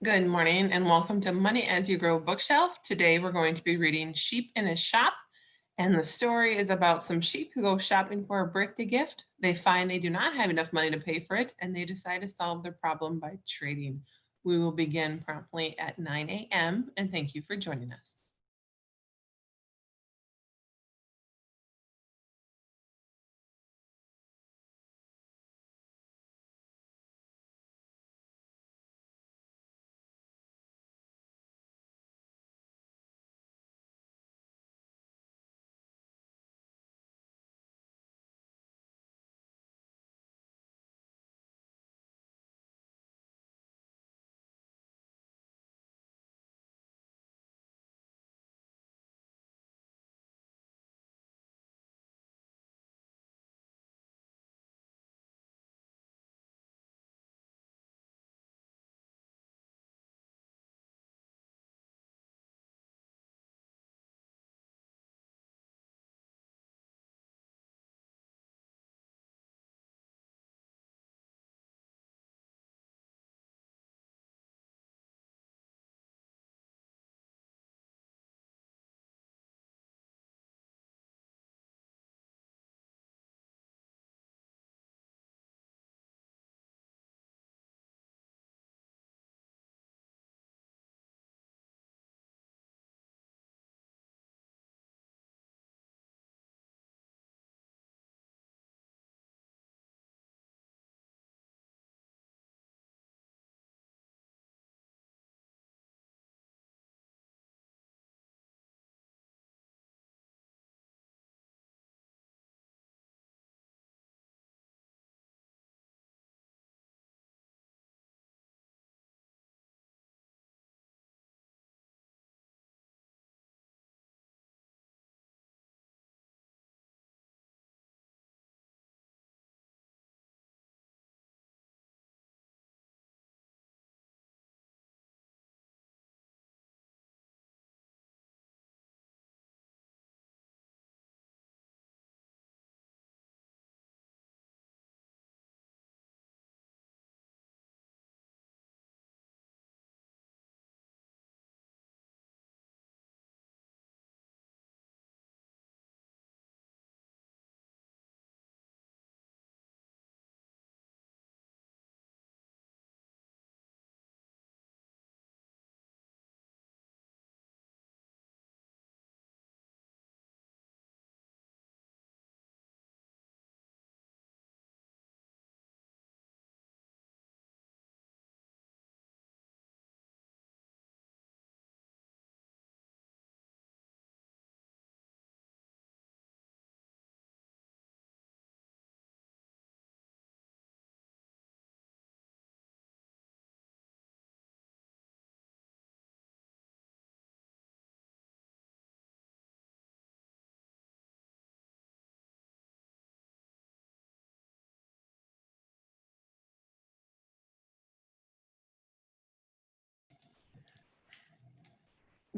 Good morning and welcome to Money as You Grow Bookshelf. Today we're going to be reading Sheep in a Shop, and the story is about some sheep who go shopping for a birthday gift. They find they do not have enough money to pay for it, and they decide to solve their problem by trading. We will begin promptly at 9 a.m. and thank you for joining us.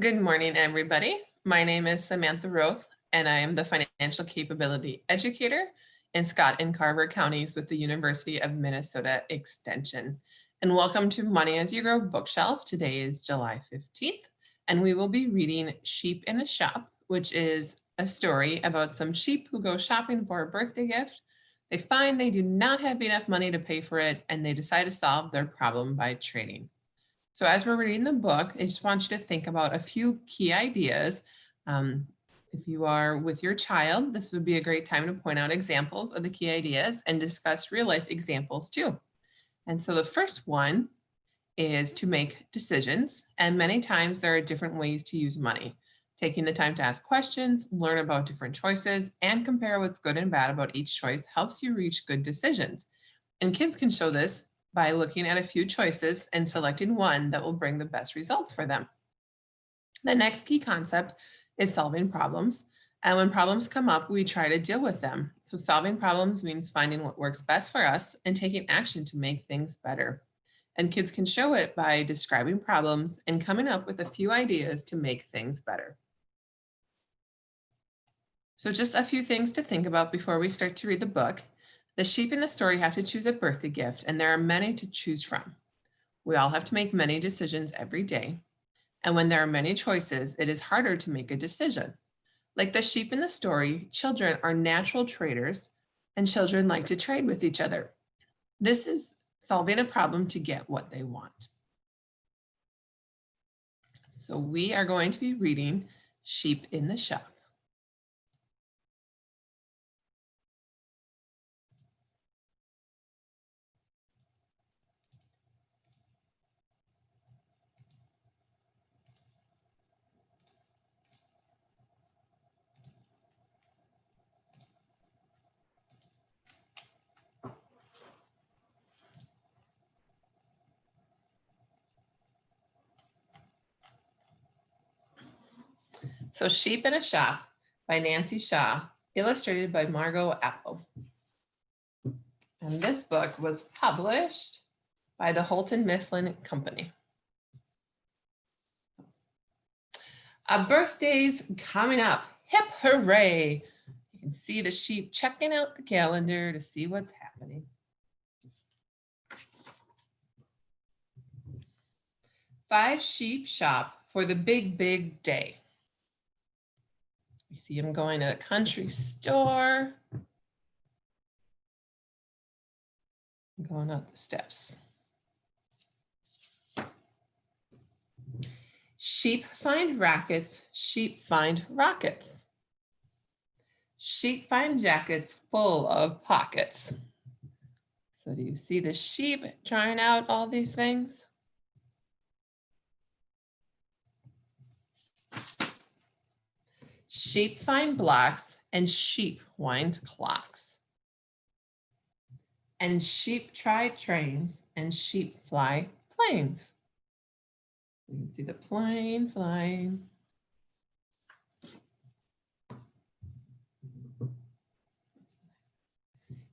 Good morning, everybody. My name is Samantha Roth, and I am the Financial Capability Educator in Scott and Carver counties with the University of Minnesota Extension. And welcome to Money as You Grow Bookshelf. Today is July 15th, and we will be reading Sheep in a Shop, which is a story about some sheep who go shopping for a birthday gift. They find they do not have enough money to pay for it, and they decide to solve their problem by trading. So as we're reading the book, I just want you to think about a few key ideas. If you are with your child, this would be a great time to point out examples of the key ideas and discuss real life examples too. And so the first one is to make decisions. And many times there are different ways to use money. Taking the time to ask questions, learn about different choices, and compare what's good and bad about each choice helps you reach good decisions. And kids can show this by looking at a few choices and selecting one that will bring the best results for them. The next key concept is solving problems. And when problems come up, we try to deal with them. So solving problems means finding what works best for us and taking action to make things better. And kids can show it by describing problems and coming up with a few ideas to make things better. So just a few things to think about before we start to read the book. The sheep in the story have to choose a birthday gift, and there are many to choose from. We all have to make many decisions every day. And when there are many choices, it is harder to make a decision. Like the sheep in the story, children are natural traders and children like to trade with each other. This is solving a problem to get what they want. So we are going to be reading Sheep in the Shop. So Sheep in a Shop by Nancy Shaw, illustrated by Margot Apple. And this book was published by the Houghton Mifflin Company. A birthday's coming up. Hip hooray. You can see the sheep checking out the calendar to see what's happening. Five sheep shop for the big, big day. We see him going to the country store. Going up the steps. Sheep find rackets, sheep find rockets. Sheep find jackets full of pockets. So do you see the sheep trying out all these things? Sheep find blocks and sheep wind clocks. And sheep try trains and sheep fly planes. You can see the plane flying.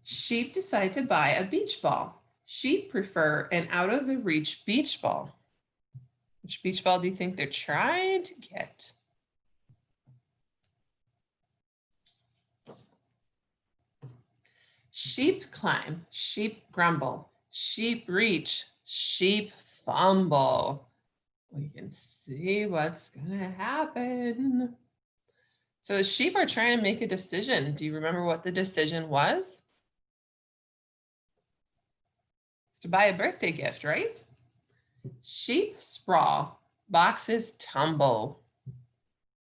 Sheep decide to buy a beach ball. Sheep prefer an out of the reach beach ball. Which beach ball do you think they're trying to get? Sheep climb, sheep grumble, sheep reach, sheep fumble. We can see what's gonna happen. So the sheep are trying to make a decision. Do you remember what the decision was? It's to buy a birthday gift, right? Sheep sprawl, boxes tumble.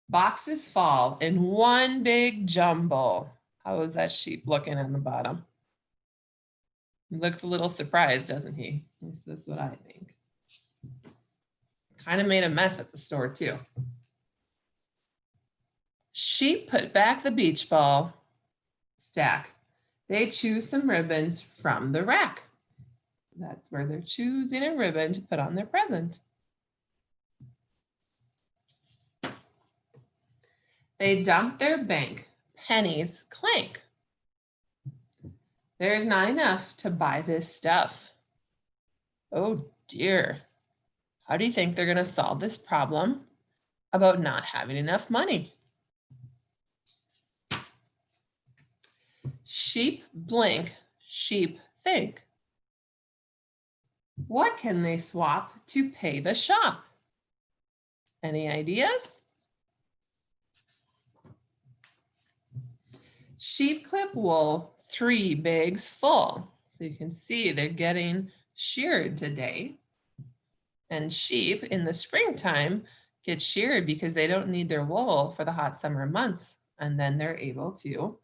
Boxes fall in one big jumble. How is that sheep looking on the bottom? He looks a little surprised, doesn't he? At least that's what I think. Kind of made a mess at the store too. Sheep put back the beach ball stack. They choose some ribbons from the rack. That's where they're choosing a ribbon to put on their present. They dump their bank. Pennies clank. There's not enough to buy this stuff. Oh dear. How do you think they're going to solve this problem about not having enough money? Sheep blink, sheep think. What can they swap to pay the shop? Any ideas? Sheep clip wool, 3 bags full. So you can see they're getting sheared today. And sheep in the springtime get sheared because they don't need their wool for the hot summer months. And then they're able to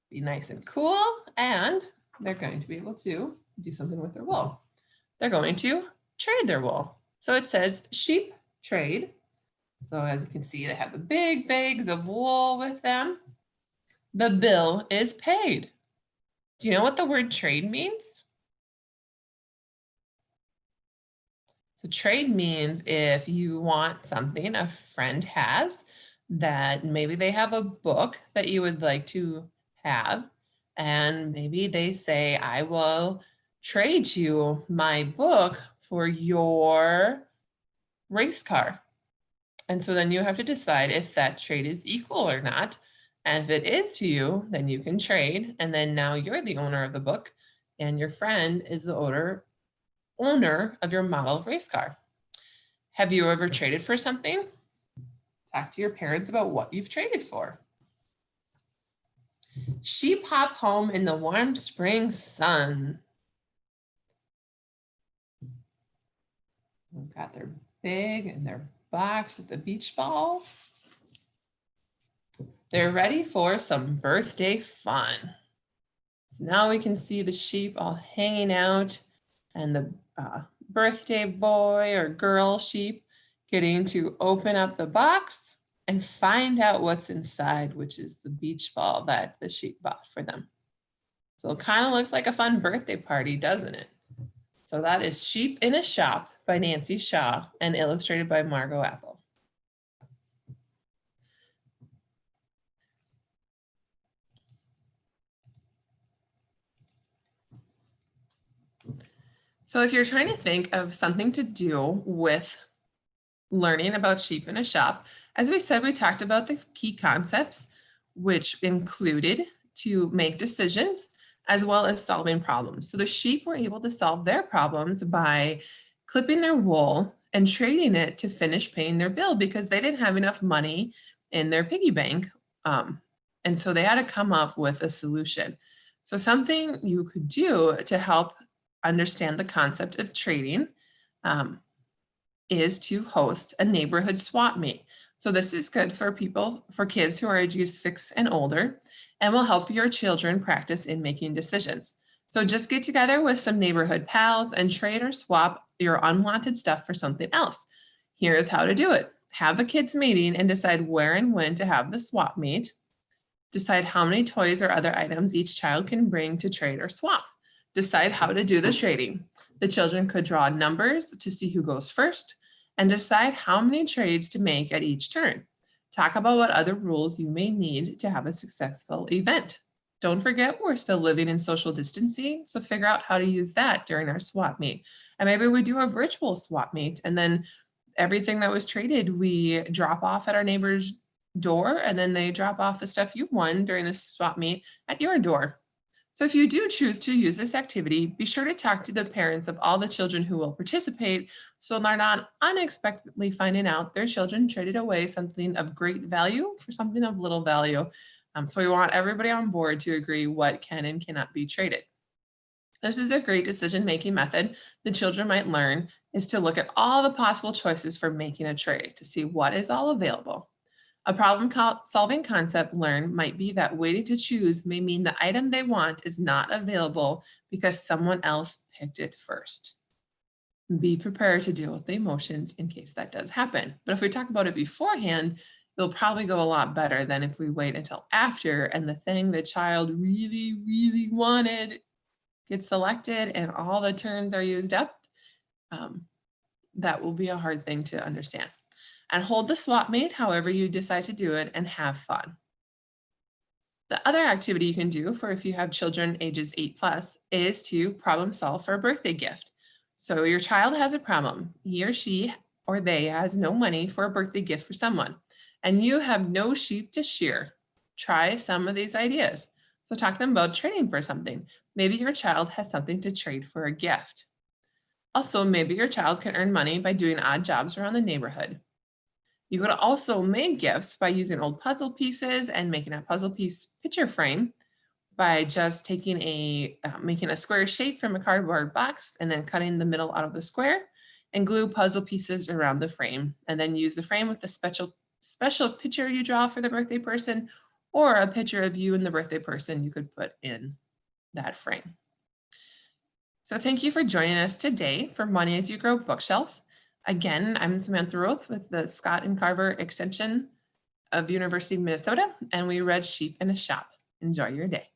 be nice and cool, and they're going to be able to do something with their wool. They're going to trade their wool. So it says sheep trade. So as you can see, they have the big bags of wool with them. The bill is paid. Do you know what the word trade means? So trade means if you want something a friend has, that maybe they have a book that you would like to have, and maybe they say, I will trade you my book for your race car. And so then you have to decide if that trade is equal or not. And if it is to you, then you can trade. And then now you're the owner of the book and your friend is the owner owner of your model race car. Have you ever traded for something? Talk to your parents about what you've traded for. Sheep hop home in the warm spring sun. They've got their big and their box with the beach ball. They're ready for some birthday fun. So now we can see the sheep all hanging out and the birthday boy or girl sheep getting to open up the box and find out what's inside, which is the beach ball that the sheep bought for them. So it kind of looks like a fun birthday party, doesn't it? So that is Sheep in a Shop by Nancy Shaw and illustrated by Margot Apple. So if you're trying to think of something to do with learning about sheep in a shop, as we said, we talked about the key concepts, which included to make decisions as well as solving problems. So the sheep were able to solve their problems by clipping their wool and trading it to finish paying their bill because they didn't have enough money in their piggy bank. And so they had to come up with a solution. So something you could do to help understand the concept of trading is to host a neighborhood swap meet. So this is good for kids who are ages 6 and older, and will help your children practice in making decisions. So just get together with some neighborhood pals and trade or swap your unwanted stuff for something else. Here's how to do it. Have a kids meeting and decide where and when to have the swap meet. Decide how many toys or other items each child can bring to trade or swap. Decide how to do the trading. The children could draw numbers to see who goes first and decide how many trades to make at each turn. Talk about what other rules you may need to have a successful event. Don't forget, we're still living in social distancing, so figure out how to use that during our swap meet. And maybe we do a virtual swap meet, and then everything that was traded, we drop off at our neighbor's door, and then they drop off the stuff you won during the swap meet at your door. So if you do choose to use this activity, be sure to talk to the parents of all the children who will participate so they're not unexpectedly finding out their children traded away something of great value for something of little value. So we want everybody on board to agree what can and cannot be traded. This is a great decision-making method the children might learn is to look at all the possible choices for making a trade to see what is all available. A problem-solving concept learned might be that waiting to choose may mean the item they want is not available because someone else picked it first. Be prepared to deal with the emotions in case that does happen. But if we talk about it beforehand, it'll probably go a lot better than if we wait until after and the thing the child really, really wanted gets selected and all the turns are used up. That will be a hard thing to understand. And hold the swap meet however you decide to do it and have fun. The other activity you can do for if you have children ages 8+ is to problem solve for a birthday gift. So your child has a problem. He or she or they has no money for a birthday gift for someone, and you have no sheep to shear. Try some of these ideas. So talk to them about trading for something. Maybe your child has something to trade for a gift. Also, maybe your child can earn money by doing odd jobs around the neighborhood. You could also make gifts by using old puzzle pieces and making a puzzle piece picture frame by just taking making a square shape from a cardboard box and then cutting the middle out of the square and glue puzzle pieces around the frame, and then use the frame with the special picture you draw for the birthday person or a picture of you and the birthday person you could put in that frame. So thank you for joining us today for Money as You Grow Bookshelf. Again, I'm Samantha Roth with the Scott and Carver Extension of University of Minnesota, and we read Sheep in a Shop. Enjoy your day.